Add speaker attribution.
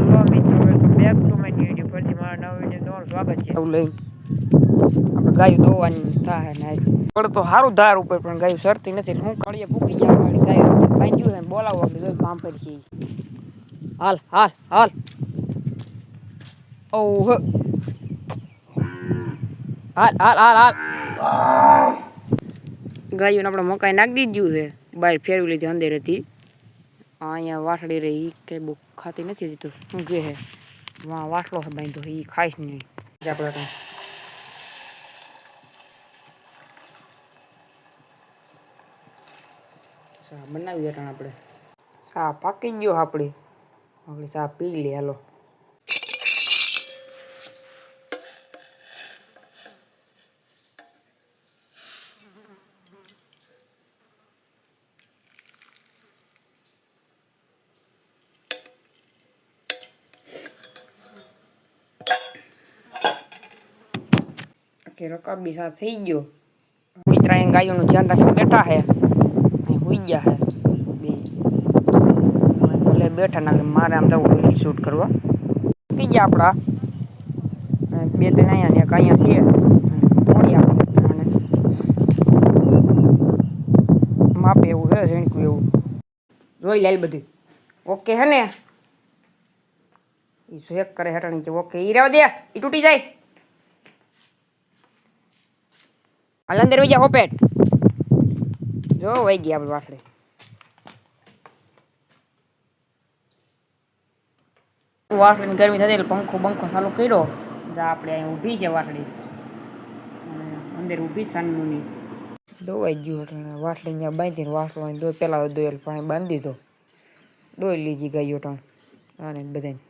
Speaker 1: Hello મિત્રો, welcome back to my new video. ફરીથી મારા નવા વિડીયો તમારું સ્વાગત છે. એવું લઈ આપણે ગાયું દોવાની થાય ને પણ તો સારું ધાર ઉપર પણ ગાયું સરતી નથી. હું કળીએ ભૂકી ગયા વાળી ગાયું પાંજ્યું છે બોલાવો આપણે કામ પર છીએ. હાલ હાલ હાલ ઓહ હાલ હાલ હાલ હાલ ગાયું આપણે મકાઈ નાખી દીધું છે. બહાર ફેરવી લીધી અંદર હતી. અહીંયા વાસળી રહી કે બહુ ખાતી નથી હજી તો શું કહે છે વાસળો છે બાંધો એ ખાઈશ નહીં આપણે ચા બનાવી હતા આપણે ચા પાકી ગયો આપણે ચા પી લે હાલો. કે રકાબી સા થઈ ગયો. મિત્રા ગાયોનું ધ્યાન રાખીને બેઠા છે અહીં હોઈ ગયા છે બે ભલે બેઠા ના મારે આમ જવું રીલ શૂટ કરવા થઈ ગયા આપણા બે ત્રણ અહીંયા ને એક અહીંયા છે મોડી આપણે માપે એવું છે ઝીણકું એવું જોઈ લે બધું ઓકે હે ને એ ચેક કરે હટાણી છે ઓકે ઈ રહેવા દે ઈ તૂટી જાય. હાલ અંદર વઈ જા હોપેટ જો વઈ ગયા આપણે વાસળી વાસળીની ગરમી થતી એટલે પંખો ચાલુ કર્યો. આપણે અહીં ઊભી છે વાસળી અંદર ઊભી સાનમુની દોવાઈ ગયું એટલે વાસળી ત્યાં બાંધીને વાસળો દો પહેલાં દોયેલ પાણી બાંધી દીધો દોઈ લીધી ગાયો ટાણ અને બધાને